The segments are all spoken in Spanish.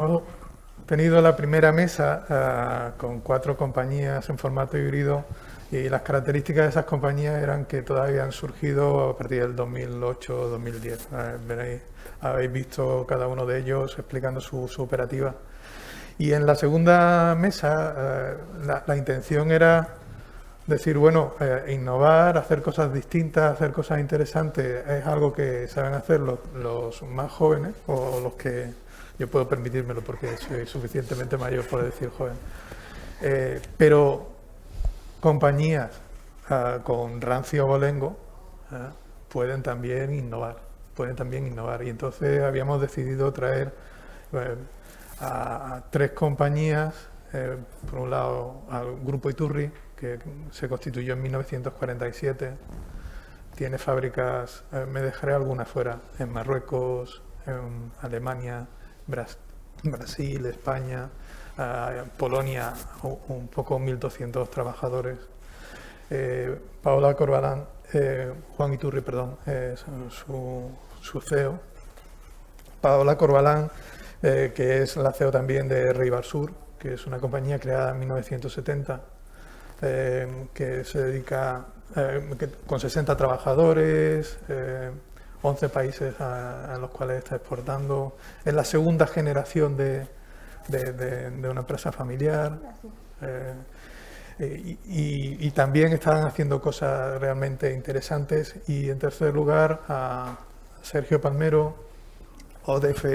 Hemos tenido la primera mesa con 4 compañías en formato híbrido y las características de esas compañías eran que todavía han surgido a partir del 2008 o 2010. Veréis, habéis visto cada uno de ellos explicando su operativa. Y en la segunda mesa la intención era decir, bueno, innovar, hacer cosas distintas, hacer cosas interesantes, es algo que saben hacer los más jóvenes o los que yo puedo permitírmelo porque soy suficientemente mayor por decir joven. Pero compañías con rancio abolengo ah, pueden también innovar, pueden también innovar. Y entonces habíamos decidido traer eh, a 3 compañías, por un lado al Grupo Iturri, que se constituyó en 1947, tiene fábricas, me dejaré algunas fuera, en Marruecos, en Alemania, Brasil, España, Polonia, un poco 1.200 trabajadores. Paola Corbalán, Juan Iturri, perdón, es su CEO. Paola Corbalán, que es la CEO también de Reibar Sur, que es una compañía creada en 1970, que se dedica con 60 trabajadores, 11 países a los cuales está exportando. Es la segunda generación de una empresa familiar. eh, y también están haciendo cosas realmente interesantes. Y en tercer lugar, a Sergio Palmero, ODF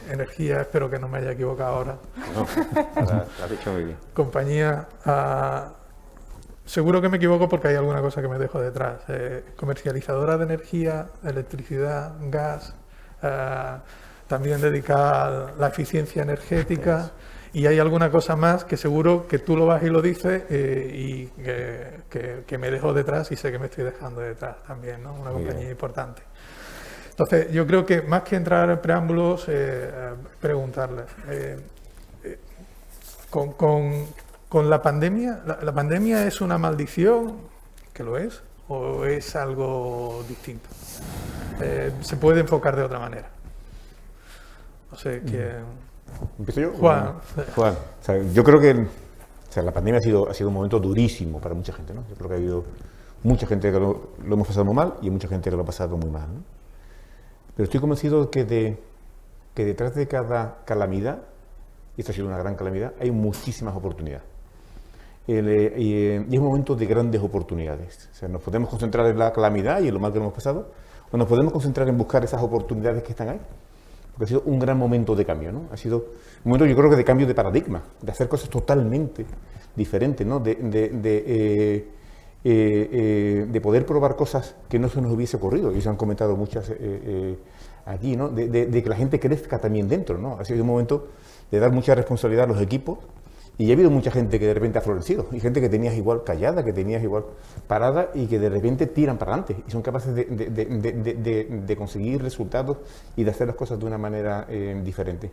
Energía, espero que no me haya equivocado ahora. No, lo has dicho muy bien. Compañía, seguro que me equivoco porque hay alguna cosa que me dejo detrás. Comercializadora de energía, electricidad, gas, eh, también dedicada a la eficiencia energética. Y hay alguna cosa más que seguro que tú lo vas y lo dices y que me dejo detrás y sé que me estoy dejando detrás también, ¿no? Una Muy compañía bien. importante. Entonces, yo creo que más que entrar en preámbulos, preguntarles, con, con- con la pandemia, ¿la pandemia es una maldición, que lo es, o es algo distinto? Se puede enfocar de otra manera. No sé, ¿Empiezo yo? Juan, Juan, o sea, yo creo que la pandemia ha sido un momento durísimo para mucha gente, ¿no? Yo creo que ha habido mucha gente que lo hemos pasado muy mal y mucha gente que lo ha pasado muy mal, ¿no? Pero estoy convencido que detrás de cada calamidad, y esta ha sido una gran calamidad, hay muchísimas oportunidades. Y es un momento de grandes oportunidades. O sea, nos podemos concentrar en la calamidad y en lo mal que nos hemos pasado, o nos podemos concentrar en buscar esas oportunidades que están ahí. Porque ha sido un gran momento de cambio, ¿no? Ha sido un momento, yo creo que de cambio de paradigma, de hacer cosas totalmente diferentes, ¿no? De poder probar cosas que no se nos hubiese ocurrido, y se han comentado muchas aquí, ¿no? De que la gente crezca también dentro, ¿no? Ha sido un momento de dar mucha responsabilidad a los equipos, y ha habido mucha gente que de repente ha florecido, y gente que tenías igual callada, que tenías igual parada, y que de repente tiran para adelante, y son capaces de conseguir resultados y de hacer las cosas de una manera diferente.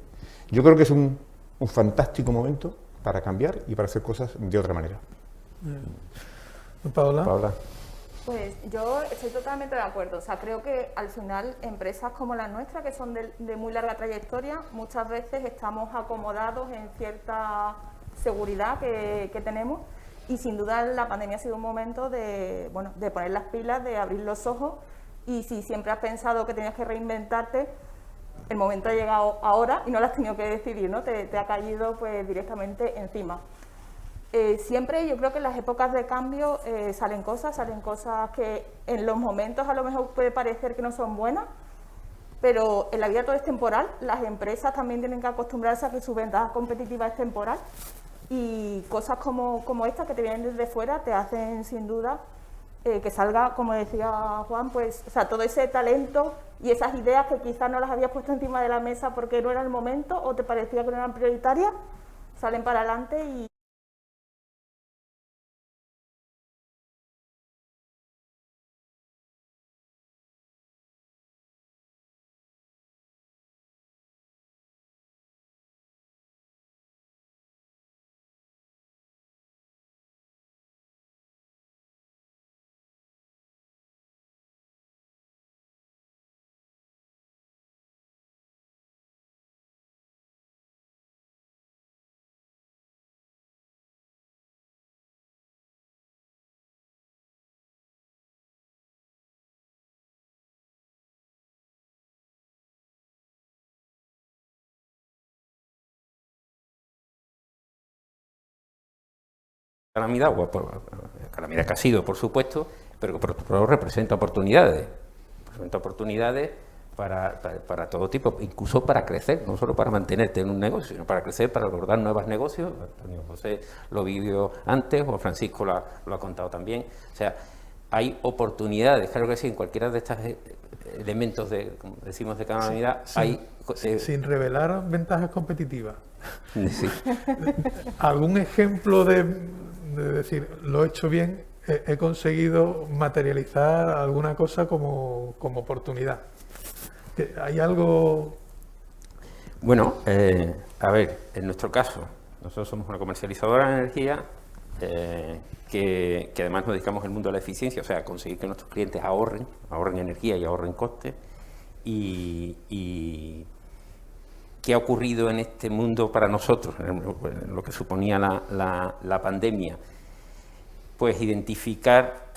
Yo creo que es un fantástico momento para cambiar y para hacer cosas de otra manera. Paola. Paola. Pues yo estoy totalmente de acuerdo. O sea, creo que al final empresas como la nuestra, que son de muy larga trayectoria, muchas veces estamos acomodados en cierta seguridad que tenemos, y sin duda la pandemia ha sido un momento de, bueno, de poner las pilas, de abrir los ojos, y si siempre has pensado que tenías que reinventarte, el momento ha llegado ahora y no lo has tenido que decidir, ¿no? Te ha caído pues directamente encima. Siempre yo creo que en las épocas de cambio salen cosas que en los momentos a lo mejor puede parecer que no son buenas, pero en la vida todo es temporal. Las empresas también tienen que acostumbrarse a que su ventaja competitiva es temporal, y cosas como esta que te vienen desde fuera te hacen sin duda que salga, como decía Juan, pues, o sea, todo ese talento y esas ideas que quizás no las habías puesto encima de la mesa porque no era el momento o te parecía que no eran prioritarias, salen para adelante y calamidad, calamidad que ha sido, por supuesto, pero representa oportunidades. Representa oportunidades para todo tipo, incluso para crecer, no solo para mantenerte en un negocio, sino para crecer, para abordar nuevos negocios. Antonio José lo vivió antes, o Francisco lo ha contado también. O sea, hay oportunidades, claro que sí, en cualquiera de estos elementos como decimos, de calamidad, hay... Sin revelar ventajas competitivas. Sí. ¿Algún ejemplo de decir, lo he hecho bien, he conseguido materializar alguna cosa como oportunidad? ¿Hay algo...? Bueno, a ver, en nuestro caso, nosotros somos una comercializadora de energía que además nos dedicamos al mundo de la eficiencia, o sea, conseguir que nuestros clientes ahorren energía y ahorren costes. Y ¿qué ha ocurrido en este mundo para nosotros, en lo que suponía la pandemia? Pues identificar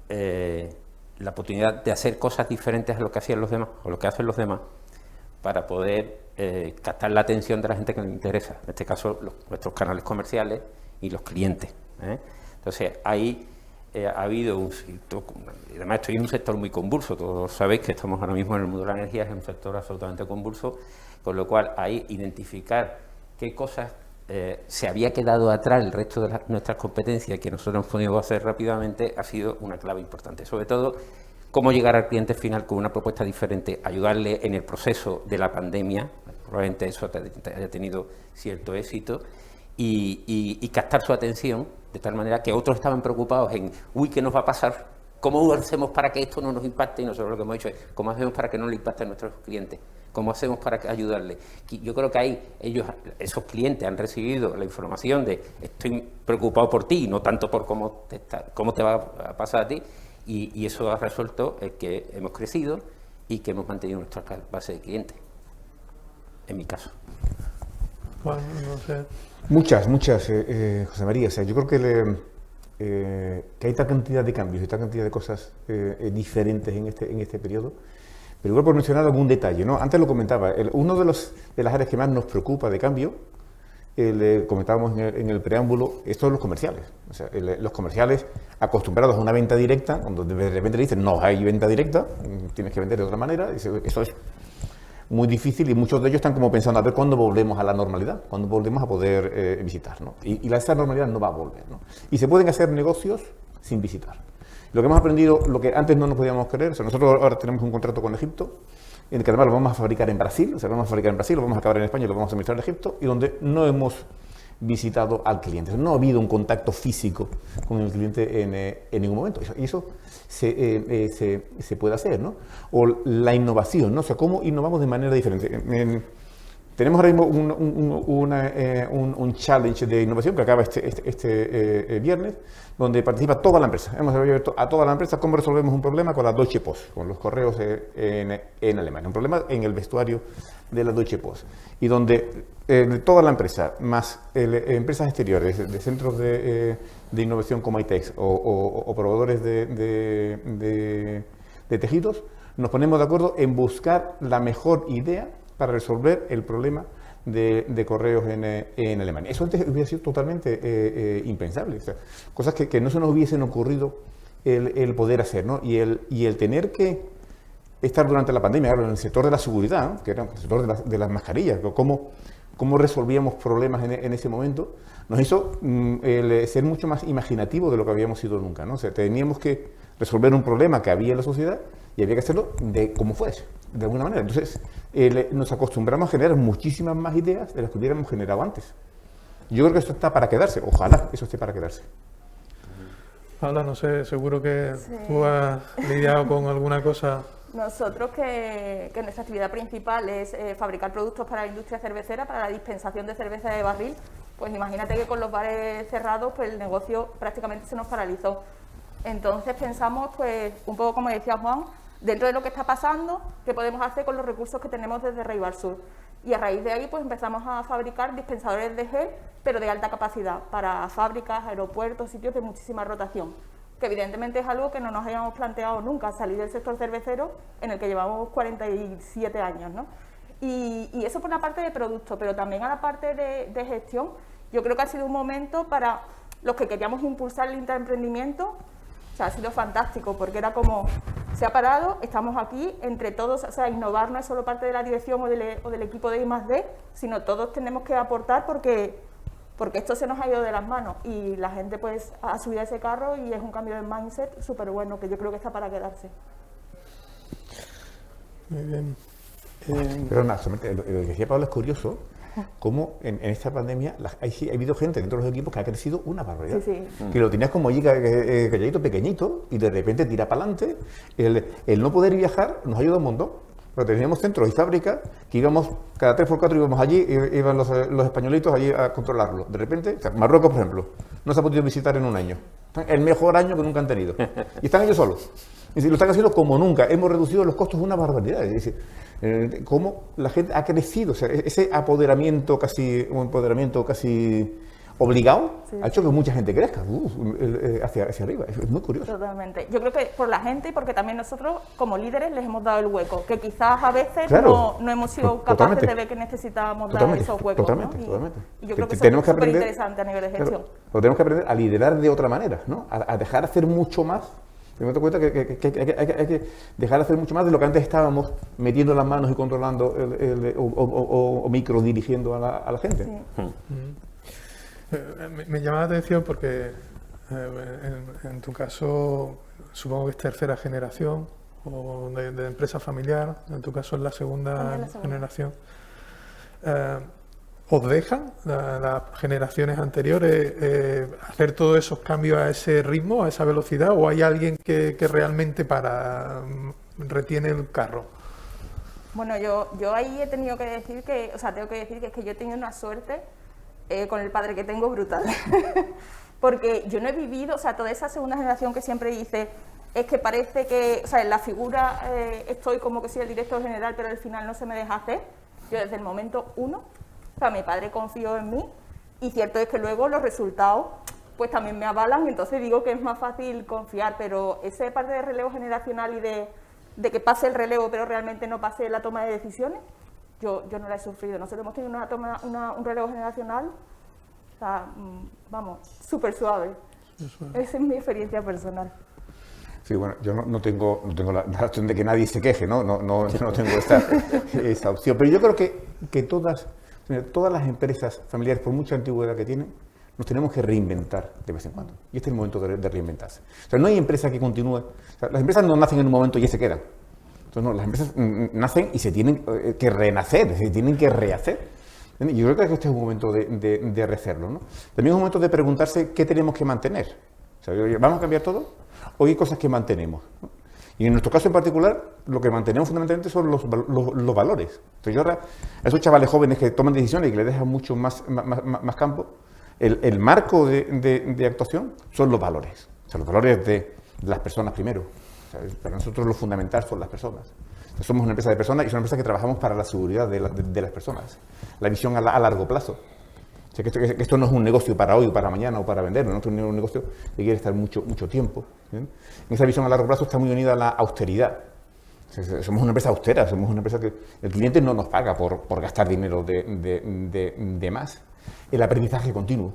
la oportunidad de hacer cosas diferentes a lo que hacían los demás, o lo que hacen los demás, para poder captar la atención de la gente que les interesa, en este caso nuestros canales comerciales y los clientes. Entonces, ahí ha habido además estoy en un sector muy convulso, todos sabéis que estamos ahora mismo en el mundo de la energía, es un sector absolutamente convulso, con lo cual ahí identificar qué cosas se había quedado atrás el resto de nuestras competencias que nosotros hemos podido hacer rápidamente ha sido una clave importante. Sobre todo, cómo llegar al cliente final con una propuesta diferente, ayudarle en el proceso de la pandemia, probablemente eso haya tenido cierto éxito, y captar su atención de tal manera que otros estaban preocupados en, uy, ¿qué nos va a pasar? ¿Cómo hacemos para que esto no nos impacte? Y nosotros lo que hemos hecho es, ¿cómo hacemos para que no le impacte a nuestros clientes? ¿Cómo hacemos para ayudarles? Yo creo que ahí esos clientes han recibido la información de estoy preocupado por ti, no tanto por cómo te va a pasar a ti, y eso ha resuelto el que hemos crecido y que hemos mantenido nuestra base de clientes, en mi caso. Bueno, no sé. Muchas, José María. O sea, yo creo que hay tal cantidad de cambios y tal cantidad de cosas diferentes en este periodo. Pero igual por mencionar algún detalle, ¿no? Antes lo comentaba, uno de las áreas que más nos preocupa de cambio, comentábamos en el preámbulo, esto son los comerciales. O sea, los comerciales acostumbrados a una venta directa, cuando de repente le dicen, no hay venta directa, tienes que vender de otra manera, eso es muy difícil y muchos de ellos están como pensando, a ver cuándo volvemos a la normalidad, cuándo volvemos a poder visitar, ¿no? Y esa normalidad no va a volver, ¿no? Y se pueden hacer negocios sin visitar. Lo que hemos aprendido, lo que antes no nos podíamos creer, o sea, nosotros ahora tenemos un contrato con Egipto, en el que además lo vamos a fabricar en Brasil, o sea, lo vamos a fabricar en Brasil, lo vamos a acabar en España y lo vamos a administrar en Egipto, y donde no hemos visitado al cliente. O sea, no ha habido un contacto físico con el cliente en ningún momento. Y eso se puede hacer, ¿no? O la innovación, ¿no? O sea, cómo innovamos de manera diferente. Tenemos ahora mismo un challenge de innovación que acaba este viernes, donde participa toda la empresa. Hemos abierto a toda la empresa cómo resolvemos un problema con la Deutsche Post, con los correos en Alemania. Un problema en el vestuario de la Deutsche Post. Y donde toda la empresa, más empresas exteriores, de centros de innovación como ITEX o proveedores de tejidos, nos ponemos de acuerdo en buscar la mejor idea para resolver el problema de correos en Alemania. Eso antes hubiera sido totalmente impensable. O sea, cosas que no se nos hubiesen ocurrido el poder hacer, ¿no? Y el tener que estar durante la pandemia, en el sector de la seguridad, que era el sector de las mascarillas, cómo resolvíamos problemas en ese momento, nos hizo ser mucho más imaginativo de lo que habíamos sido nunca, ¿no? O sea, teníamos que resolver un problema que había en la sociedad y había que hacerlo de como fuese, de alguna manera. Entonces, nos acostumbramos a generar muchísimas más ideas de las que hubiéramos generado antes. Yo creo que esto está para quedarse, ojalá eso esté para quedarse. Paula, no sé, seguro que tú has lidiado con alguna cosa. Nosotros que nuestra actividad principal es fabricar productos para la industria cervecera, para la dispensación de cerveza de barril, pues imagínate que con los bares cerrados pues el negocio prácticamente se nos paralizó. Entonces pensamos, pues un poco como decía Juan, dentro de lo que está pasando, qué podemos hacer con los recursos que tenemos desde Reybar Sur. Y a raíz de ahí pues empezamos a fabricar dispensadores de gel, pero de alta capacidad, para fábricas, aeropuertos, sitios de muchísima rotación. Que evidentemente es algo que no nos habíamos planteado nunca, salir del sector cervecero en el que llevamos 47 años, ¿no? Y eso por la parte de producto, pero también a la parte de gestión, yo creo que ha sido un momento para los que queríamos impulsar el intraemprendimiento, o sea, ha sido fantástico, porque era como, se ha parado, estamos aquí, entre todos, o sea, innovar no es solo parte de la dirección o del equipo de I+D, sino todos tenemos que aportar porque esto se nos ha ido de las manos y la gente pues ha subido a ese carro y es un cambio de mindset súper bueno, que yo creo que está para quedarse. Muy bien. Pero nada, solamente lo que decía Pablo es curioso, cómo en esta pandemia ha habido gente dentro de los equipos que ha crecido una barbaridad. Sí, sí. Que lo tenías como allí calladito, pequeñito, y de repente tira para adelante. El no poder viajar nos ayuda un montón. Pero teníamos centros y fábricas que íbamos, cada 3x4 íbamos allí, iban los españolitos allí a controlarlo. De repente, o sea, Marruecos, por ejemplo, no se ha podido visitar en un año. El mejor año que nunca han tenido. Y están ellos solos. Y lo están haciendo como nunca. Hemos reducido los costos una barbaridad. Es decir, cómo la gente ha crecido. O sea, ese apoderamiento casi obligado, sí, ha hecho que mucha gente crezca hacia arriba. Es muy curioso. Totalmente. Yo creo que por la gente y porque también nosotros, como líderes, les hemos dado el hueco, que quizás a veces Claro. no hemos sido capaces Totalmente. de ver que necesitábamos Totalmente, dar esos huecos. totalmente, ¿no? totalmente. Y yo creo que eso Tenemos es que súper aprender- interesante a nivel de Claro, gestión. pero tenemos que aprender a liderar de otra manera, ¿no? A dejar hacer mucho más. Me doy cuenta que hay que dejar hacer mucho más de lo que antes estábamos metiendo las manos y controlando o microdirigiendo a la gente. Sí. Me llama la atención porque en tu caso supongo que es tercera generación o de empresa familiar, en tu caso es la segunda También la segunda. generación. ¿Os dejan las generaciones anteriores hacer todos esos cambios a ese ritmo, a esa velocidad, o hay alguien que realmente retiene el carro? Bueno, yo ahí he tenido que decir que, o sea, tengo que decir que es que yo he tenido una suerte con el padre que tengo brutal. Porque yo no he vivido, o sea, toda esa segunda generación que siempre dice, es que parece que, o sea, en la figura estoy como que soy el director general, pero al final no se me deja hacer. Yo desde el momento 1, o sea, mi padre confió en mí y cierto es que luego los resultados pues también me avalan, entonces digo que es más fácil confiar, pero esa parte de relevo generacional y de que pase el relevo pero realmente no pase la toma de decisiones, yo no la he sufrido. Nosotros hemos tenido un relevo generacional, o sea, vamos, súper suave. Esa es mi experiencia personal. Sí, bueno, yo no tengo la opción de que nadie se queje, ¿no? No tengo esa opción. Pero yo creo que todas las empresas familiares, por mucha antigüedad que tienen, nos tenemos que reinventar de vez en cuando. Y este es el momento de reinventarse. O sea, no hay empresa que continúe. O sea, las empresas no nacen en un momento y ya se quedan. Entonces, no, las empresas nacen y se tienen que renacer, se tienen que rehacer. ¿Entiendes? Yo creo que este es un momento de rehacerlo, ¿no? También es un momento de preguntarse qué tenemos que mantener. O sea, ¿vamos a cambiar todo? ¿O hay cosas que mantenemos? ¿No? Y en nuestro caso en particular, lo que mantenemos fundamentalmente son los valores. Entonces yo ahora, a esos chavales jóvenes que toman decisiones y que les dejan mucho más campo, el marco de actuación son los valores. O sea, los valores de las personas primero. O sea, para nosotros lo fundamental son las personas. Entonces, somos una empresa de personas y somos una empresa que trabajamos para la seguridad de las personas. La visión a largo plazo. O sea, que esto no es un negocio para hoy o para mañana o para vender, no es un negocio que quiere estar mucho tiempo. ¿Bien? En esa visión a largo plazo está muy unida a la austeridad. O sea, somos una empresa austera, somos una empresa que el cliente no nos paga por gastar dinero de más. El aprendizaje continuo.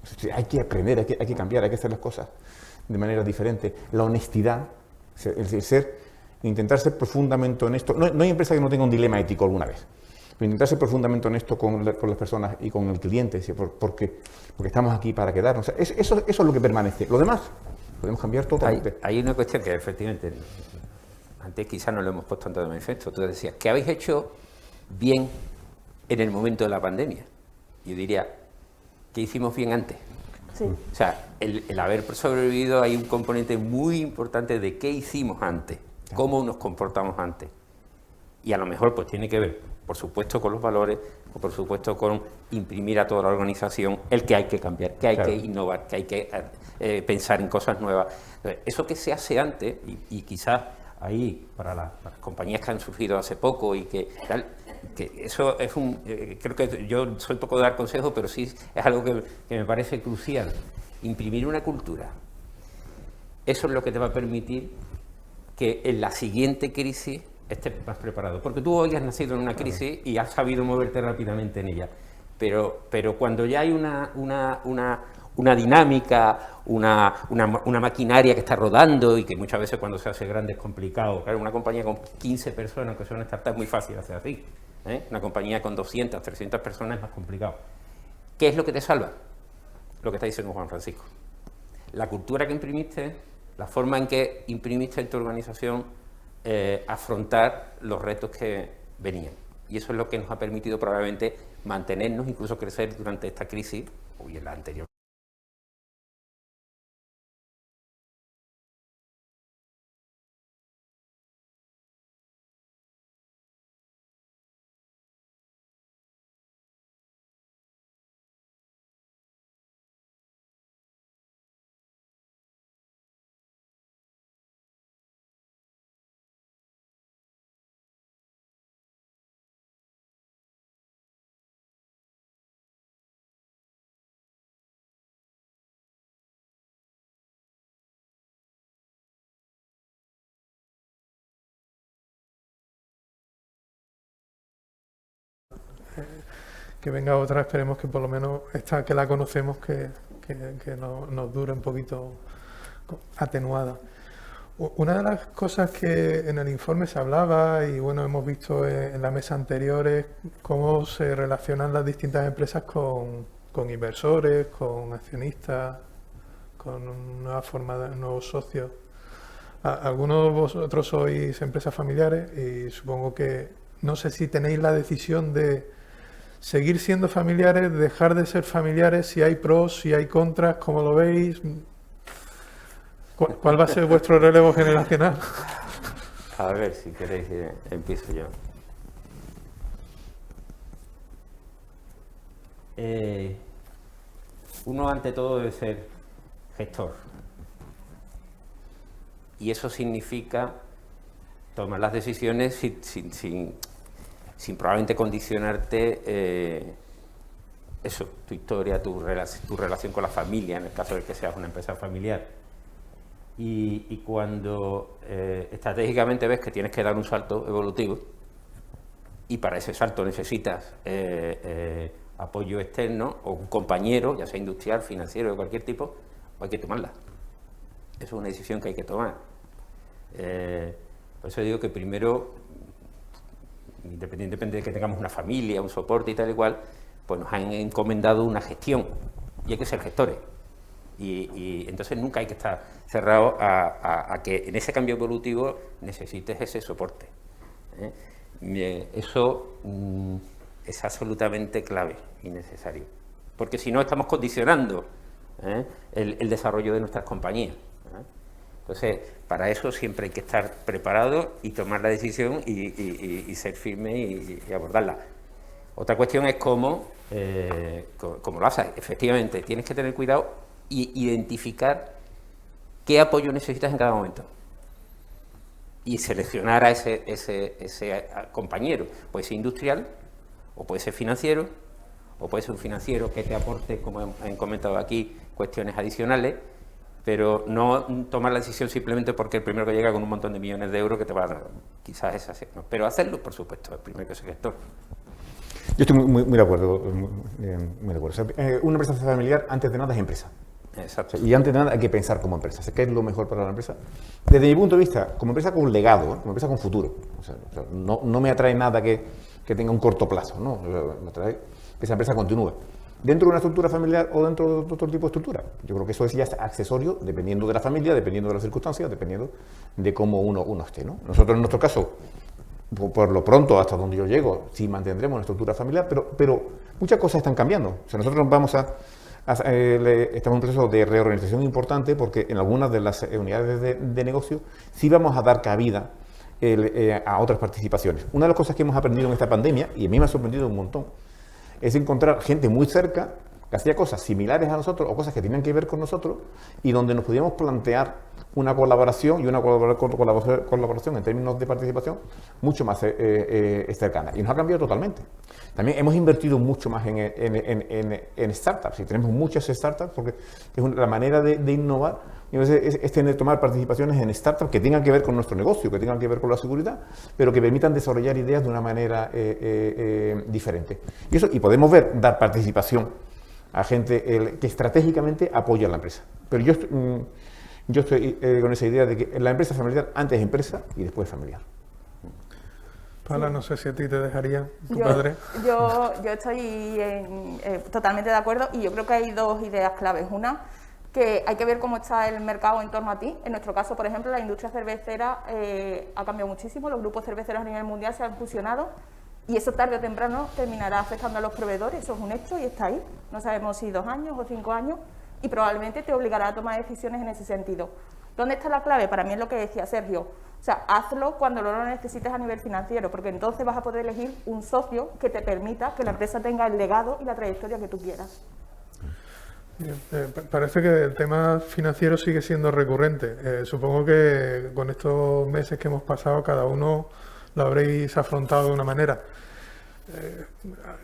O sea, hay que aprender, hay que cambiar, hay que hacer las cosas de manera diferente. La honestidad, intentar ser profundamente honesto. No hay empresa que no tenga un dilema ético alguna vez. Pero intentar ser profundamente honesto con las personas y con el cliente, porque estamos aquí para quedarnos. O sea, eso es lo que permanece. Lo demás podemos cambiar totalmente. Hay una cuestión que efectivamente, antes quizás no lo hemos puesto tanto de manifiesto. Tú decías, ¿qué habéis hecho bien en el momento de la pandemia? Yo diría, ¿qué hicimos bien antes? Sí. O sea, el haber sobrevivido, hay un componente muy importante de qué hicimos antes, cómo nos comportamos antes. Y a lo mejor pues tiene que ver, por supuesto, con los valores, o por supuesto con imprimir a toda la organización el que hay que cambiar, que hay que innovar, que hay que pensar en cosas nuevas. Entonces, eso que se hace antes, y quizás ahí, para las compañías que han surgido hace poco y que tal, que eso es creo que yo soy poco de dar consejos, pero sí es algo que me parece crucial. Imprimir una cultura. Eso es lo que te va a permitir que en la siguiente crisis estés más preparado. Porque tú hoy has nacido en una crisis y has sabido moverte rápidamente en ella. pero cuando ya hay una dinámica, una maquinaria que está rodando y que muchas veces cuando se hace grande es complicado. Claro, una compañía con 15 personas, que son una startup, es muy fácil hacer así. Una compañía con 200, 300 personas es más complicado. ¿Qué es lo que te salva? Lo que está diciendo Juan Francisco. La cultura que imprimiste, la forma en que imprimiste en tu organización, afrontar los retos que venían. Y eso es lo que nos ha permitido probablemente mantenernos, incluso crecer durante esta crisis, y en la anterior. Que venga otra, esperemos que por lo menos esta que la conocemos, que nos dure un poquito atenuada. Una de las cosas que en el informe se hablaba, y bueno, hemos visto en la mesa anterior, es cómo se relacionan las distintas empresas con inversores, con accionistas, con nuevas formas de nuevos socios. Algunos de vosotros sois empresas familiares y supongo que no sé si tenéis la decisión de seguir siendo familiares, dejar de ser familiares, si hay pros, si hay contras, ¿cómo lo veis? ¿Cuál va a ser vuestro relevo generacional? A ver, si queréis, empiezo yo. Uno, ante todo, debe ser gestor. Y eso significa tomar las decisiones sin probablemente condicionarte eso, tu historia, tu relación con la familia, en el caso de que seas una empresa familiar. Y cuando estratégicamente ves que tienes que dar un salto evolutivo, y para ese salto necesitas apoyo externo o un compañero, ya sea industrial, financiero, de cualquier tipo, hay que tomarla. Eso es una decisión que hay que tomar. Por eso digo que primero, independientemente de que tengamos una familia, un soporte y tal y cual, pues nos han encomendado una gestión y hay que ser gestores. Y entonces nunca hay que estar cerrado a que en ese cambio evolutivo necesites ese soporte. Eso es absolutamente clave y necesario, porque si no estamos condicionando el desarrollo de nuestras compañías. Entonces, para eso siempre hay que estar preparado y tomar la decisión y ser firme y abordarla. Otra cuestión es cómo lo haces. Efectivamente, tienes que tener cuidado y identificar qué apoyo necesitas en cada momento. Y seleccionar a ese compañero. Puede ser industrial, o puede ser financiero, o puede ser un financiero que te aporte, como han comentado aquí, cuestiones adicionales, pero no tomar la decisión simplemente porque el primero que llega con un montón de millones de euros que te va a dar, quizás es así, ¿no? Pero hacerlo, por supuesto, el primero que es el gestor. Yo estoy muy de acuerdo. Muy de acuerdo. O sea, una empresa familiar, antes de nada, es empresa. Exacto. O sea, y antes de nada hay que pensar como empresa. O sea, ¿qué es lo mejor para la empresa? Desde mi punto de vista, como empresa con legado, como empresa con futuro. O sea, no me atrae nada que tenga un corto plazo, ¿no? Me atrae que esa empresa continúe. Dentro de una estructura familiar o dentro de otro tipo de estructura. Yo creo que eso es ya accesorio, dependiendo de la familia, dependiendo de las circunstancias, dependiendo de cómo uno esté, ¿no? Nosotros, en nuestro caso, por lo pronto, hasta donde yo llego, sí mantendremos una estructura familiar, pero muchas cosas están cambiando. O sea, nosotros vamos estamos en un proceso de reorganización importante porque en algunas de las unidades de negocio sí vamos a dar cabida a otras participaciones. Una de las cosas que hemos aprendido en esta pandemia, y a mí me ha sorprendido un montón, es encontrar gente muy cerca que hacía cosas similares a nosotros o cosas que tenían que ver con nosotros y donde nos podíamos plantear una colaboración y una colaboración en términos de participación mucho más cercana. Y nos ha cambiado totalmente. También hemos invertido mucho más en startups, y tenemos muchas startups porque es la manera de innovar. Y a veces es tomar participaciones en startups que tengan que ver con nuestro negocio, que tengan que ver con la seguridad, pero que permitan desarrollar ideas de una manera diferente. Y podemos dar participación a gente que estratégicamente apoya a la empresa. Pero yo estoy con esa idea de que la empresa familiar antes es empresa y después familiar. Paula, no sé si a ti te dejaría tu padre. Yo estoy totalmente de acuerdo, y yo creo que hay dos ideas claves. Una, que hay que ver cómo está el mercado en torno a ti. En nuestro caso, por ejemplo, la industria cervecera ha cambiado muchísimo, los grupos cerveceros a nivel mundial se han fusionado y eso tarde o temprano terminará afectando a los proveedores, eso es un hecho y está ahí. No sabemos si 2 años o 5 años, y probablemente te obligará a tomar decisiones en ese sentido. ¿Dónde está la clave? Para mí es lo que decía Sergio. O sea, hazlo cuando lo necesites a nivel financiero, porque entonces vas a poder elegir un socio que te permita que la empresa tenga el legado y la trayectoria que tú quieras. Parece que el tema financiero sigue siendo recurrente. Supongo que con estos meses que hemos pasado cada uno lo habréis afrontado de una manera.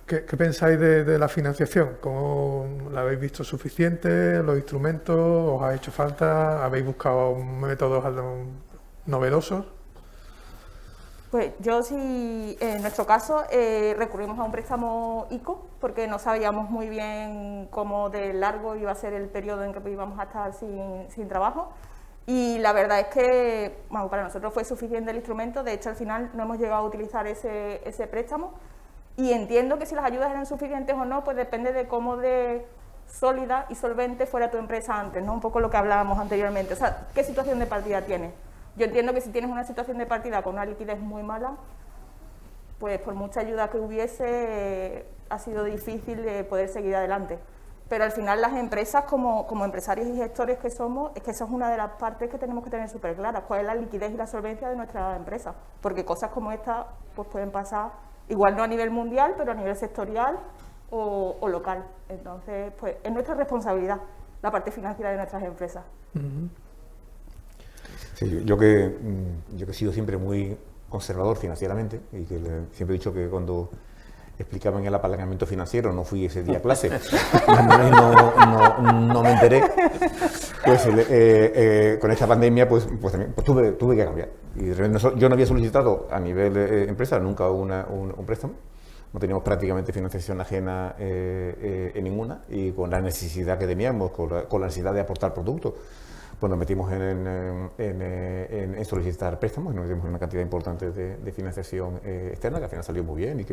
¿Qué pensáis de la financiación? ¿Cómo la habéis visto suficiente? ¿Los instrumentos? ¿Os ha hecho falta? ¿Habéis buscado métodos novedosos? Pues yo sí, en nuestro caso, recurrimos a un préstamo ICO porque no sabíamos muy bien cómo de largo iba a ser el periodo en que íbamos a estar sin trabajo, y la verdad es que para nosotros fue suficiente el instrumento. De hecho, al final no hemos llegado a utilizar ese préstamo, y entiendo que si las ayudas eran suficientes o no, pues depende de cómo de sólida y solvente fuera tu empresa antes, ¿no? Un poco lo que hablábamos anteriormente, o sea, ¿qué situación de partida tienes? Yo entiendo que si tienes una situación de partida con una liquidez muy mala, pues por mucha ayuda que hubiese, ha sido difícil de poder seguir adelante. Pero al final las empresas, como empresarios y gestores que somos, es que esa es una de las partes que tenemos que tener súper claras, cuál es la liquidez y la solvencia de nuestra empresa. Porque cosas como esta pues pueden pasar, igual no a nivel mundial, pero a nivel sectorial o local. Entonces, pues es nuestra responsabilidad la parte financiera de nuestras empresas. Sí, yo que he sido siempre muy conservador financieramente, y que siempre he dicho que cuando explicaban el apalancamiento financiero no fui ese día a clase, no me enteré, pues con esta pandemia pues también tuve que cambiar. Y yo no había solicitado a nivel empresa nunca un préstamo, no teníamos prácticamente financiación ajena en ninguna, y con la necesidad que teníamos, con la necesidad de aportar productos, pues nos metimos en solicitar préstamos, y nos metimos en una cantidad importante de financiación externa, que al final salió muy bien,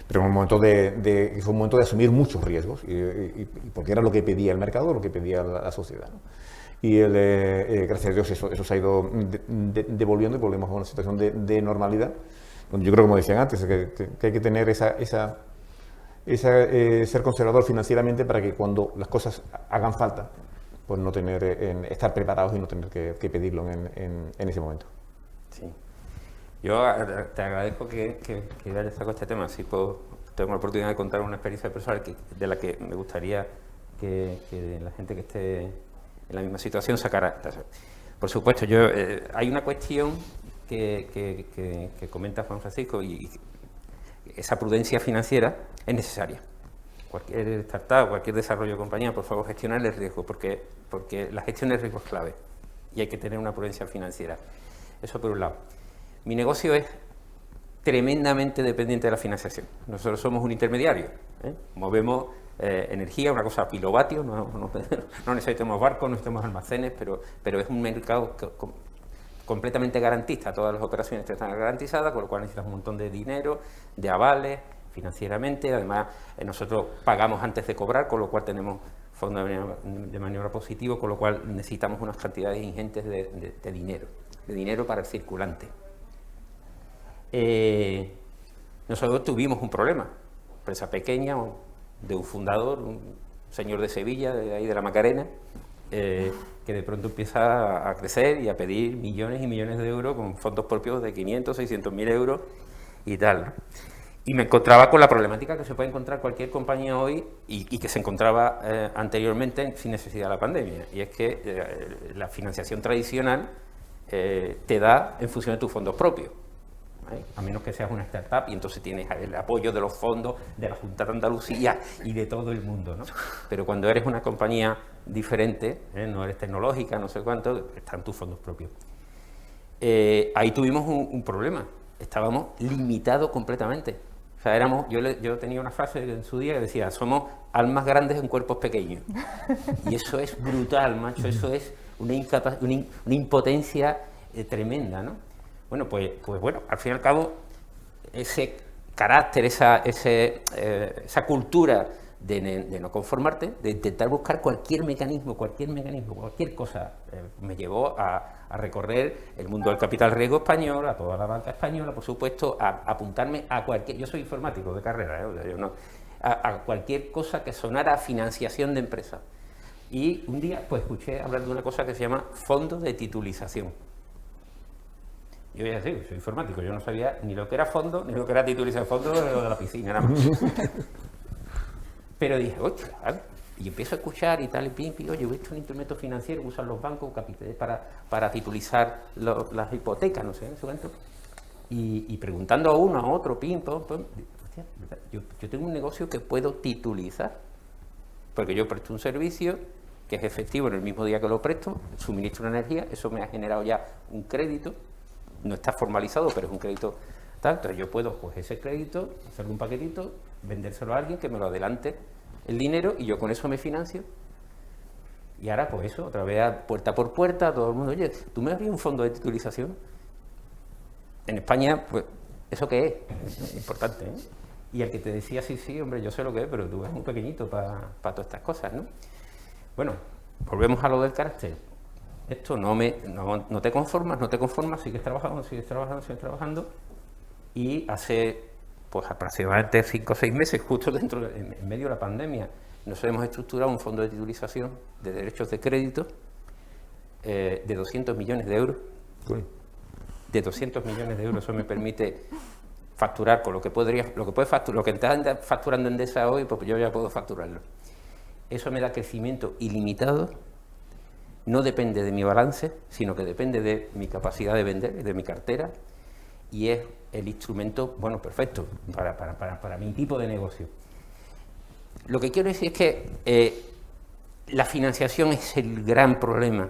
pero fue un momento de asumir muchos riesgos, y porque era lo que pedía el mercado, lo que pedía la sociedad, ¿no? Y gracias a Dios eso se ha ido devolviendo, y volvemos a una situación de normalidad, donde yo creo, como decían antes, que hay que tener ser conservador financieramente para que cuando las cosas hagan falta, pues no estar preparados y no tener que pedirlo en ese momento. Sí. Yo te agradezco que hayas sacado este tema. Si tengo la oportunidad de contar una experiencia personal de la que me gustaría que la gente que esté en la misma situación sacara. Por supuesto, hay una cuestión que comenta Juan Francisco, y esa prudencia financiera es necesaria. Cualquier startup, cualquier desarrollo de compañía, por favor, gestionar el riesgo, porque la gestión del riesgo es clave y hay que tener una prudencia financiera. Eso por un lado. Mi negocio es tremendamente dependiente de la financiación. Nosotros somos un intermediario, movemos energía, una cosa a kilovatios, no necesitamos barcos, no necesitamos almacenes, pero es un mercado completamente garantista. Todas las operaciones están garantizadas, con lo cual necesitas un montón de dinero, de avales, financieramente. Además, nosotros pagamos antes de cobrar, con lo cual tenemos fondo de maniobra positivo, con lo cual necesitamos unas cantidades ingentes de dinero para el circulante. Nosotros tuvimos un problema, empresa pequeña, de un fundador, un señor de Sevilla, de ahí de la Macarena, que de pronto empieza a crecer y a pedir millones y millones de euros con fondos propios de 500, 600.000 euros y tal, ¿no? Y me encontraba con la problemática que se puede encontrar cualquier compañía hoy y que se encontraba anteriormente sin necesidad de la pandemia. Y es que la financiación tradicional te da en función de tus fondos propios, ¿vale? A menos que seas una startup y entonces tienes el apoyo de los fondos de la Junta de Andalucía y de todo el mundo, ¿no? Pero cuando eres una compañía diferente, no eres tecnológica, no sé cuánto, están tus fondos propios. Ahí tuvimos un problema, estábamos limitados completamente. O sea, yo tenía una frase en su día que decía, somos almas grandes en cuerpos pequeños. Y eso es brutal, macho, eso es una impotencia tremenda, ¿no? Bueno, pues bueno, al fin y al cabo, ese carácter, esa cultura de no conformarte, de intentar buscar cualquier mecanismo, cualquier cosa, me llevó a recorrer el mundo del capital riesgo español, a toda la banca española, por supuesto, a apuntarme a cualquier... Yo soy informático de carrera, o sea, yo no, a cualquier cosa que sonara a financiación de empresas. Y un día pues escuché hablar de una cosa que se llama fondo de titulización. Yo ya digo, soy informático, yo no sabía ni lo que era fondo, ni lo que era titulización. Fondo de lo de la piscina, nada más. Pero dije, oye, y empiezo a escuchar y tal, y oye, he hecho un instrumento financiero que usan los bancos para titulizar las hipotecas, no sé cuánto. Y preguntando a uno, a otro, hostia, yo tengo un negocio que puedo titulizar, porque yo presto un servicio que es efectivo en el mismo día que lo presto, suministro una energía, eso me ha generado ya un crédito, no está formalizado, pero es un crédito tal, entonces yo puedo coger ese crédito, hacerle un paquetito, vendérselo a alguien que me lo adelante el dinero y yo con eso me financio. Y ahora pues eso, otra vez puerta por puerta, todo el mundo, oye, ¿tú me abrías un fondo de titulización? En España, pues, ¿eso qué es? Importante, ¿eh? Y el que te decía, sí, hombre, yo sé lo que es, pero tú eres muy pequeñito para todas estas cosas, ¿no? Bueno, volvemos a lo del carácter. Esto no te conformas, sigues trabajando, y hace, pues aproximadamente 5 o 6 meses, justo en medio de la pandemia, nos hemos estructurado un fondo de titulización de derechos de crédito de 200 millones de euros. De 200 millones de euros, eso me permite facturar con lo que está facturando Endesa hoy, pues yo ya puedo facturarlo. Eso me da crecimiento ilimitado, no depende de mi balance, sino que depende de mi capacidad de vender, de mi cartera, y es el instrumento, bueno, perfecto para mi tipo de negocio. Lo que quiero decir es que la financiación es el gran problema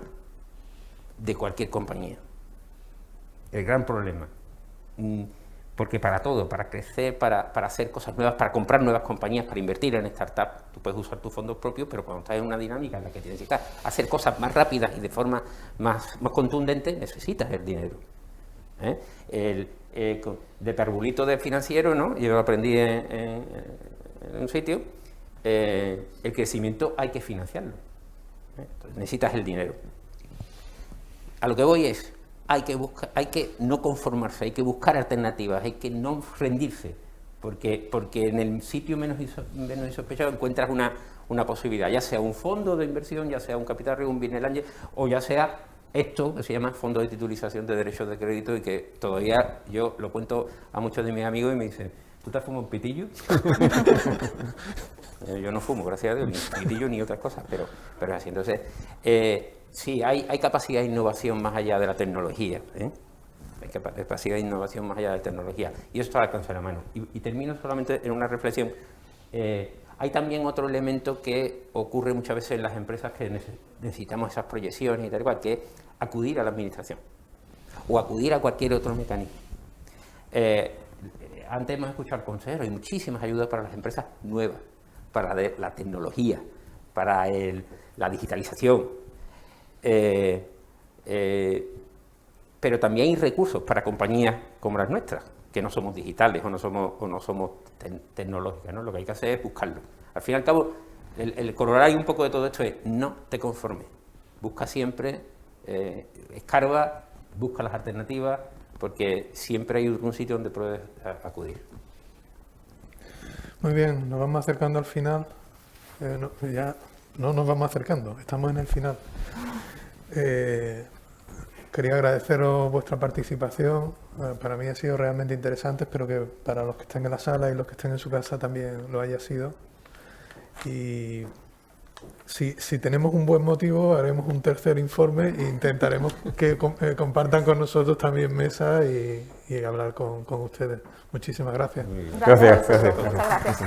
de cualquier compañía. El gran problema. Porque para todo, para crecer, para hacer cosas nuevas, para comprar nuevas compañías, para invertir en startups, tú puedes usar tus fondos propios, pero cuando estás en una dinámica en la que tienes que hacer cosas más rápidas y de forma más contundente, necesitas el dinero. De parbulito de financiero, ¿no? Yo lo aprendí en un sitio, el crecimiento hay que financiarlo. Entonces, necesitas el dinero. A lo que voy es, hay que no conformarse, hay que buscar alternativas, hay que no rendirse, porque en el sitio menos insospechado encuentras una posibilidad, ya sea un fondo de inversión, ya sea un capital riesgo, un business angel, o ya sea esto que se llama fondo de titulización de derechos de crédito, y que todavía yo lo cuento a muchos de mis amigos y me dicen, ¿tú te has fumado un pitillo? Yo no fumo, gracias a Dios, ni pitillo ni otras cosas, pero es así. Entonces, sí, hay capacidad de innovación más allá de la tecnología, Hay capacidad de innovación más allá de la tecnología, y eso está al alcance de la mano. Y termino solamente en una reflexión. Hay también otro elemento que ocurre muchas veces en las empresas que necesitamos esas proyecciones y tal cual, que es acudir a la administración o acudir a cualquier otro mecanismo. Antes hemos escuchado al consejero, hay muchísimas ayudas para las empresas nuevas, para la tecnología, para la digitalización, pero también hay recursos para compañías como las nuestras, que no somos digitales o no somos tecnológicas, ¿no? Lo que hay que hacer es buscarlo. Al fin y al cabo, el corolario un poco de todo esto es no te conformes, busca siempre, escarba, busca las alternativas, porque siempre hay un sitio donde puedes acudir. Muy bien, nos vamos acercando al final. Ya no nos vamos acercando, estamos en el final. Quería agradeceros vuestra participación, Para mí ha sido realmente interesante, espero que para los que estén en la sala y los que estén en su casa también lo haya sido. Y si tenemos un buen motivo, haremos un tercer informe e intentaremos que compartan con nosotros también mesa y hablar con ustedes. Muchísimas gracias. Gracias. Muchas gracias.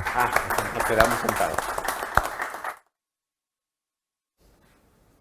Nos quedamos sentados.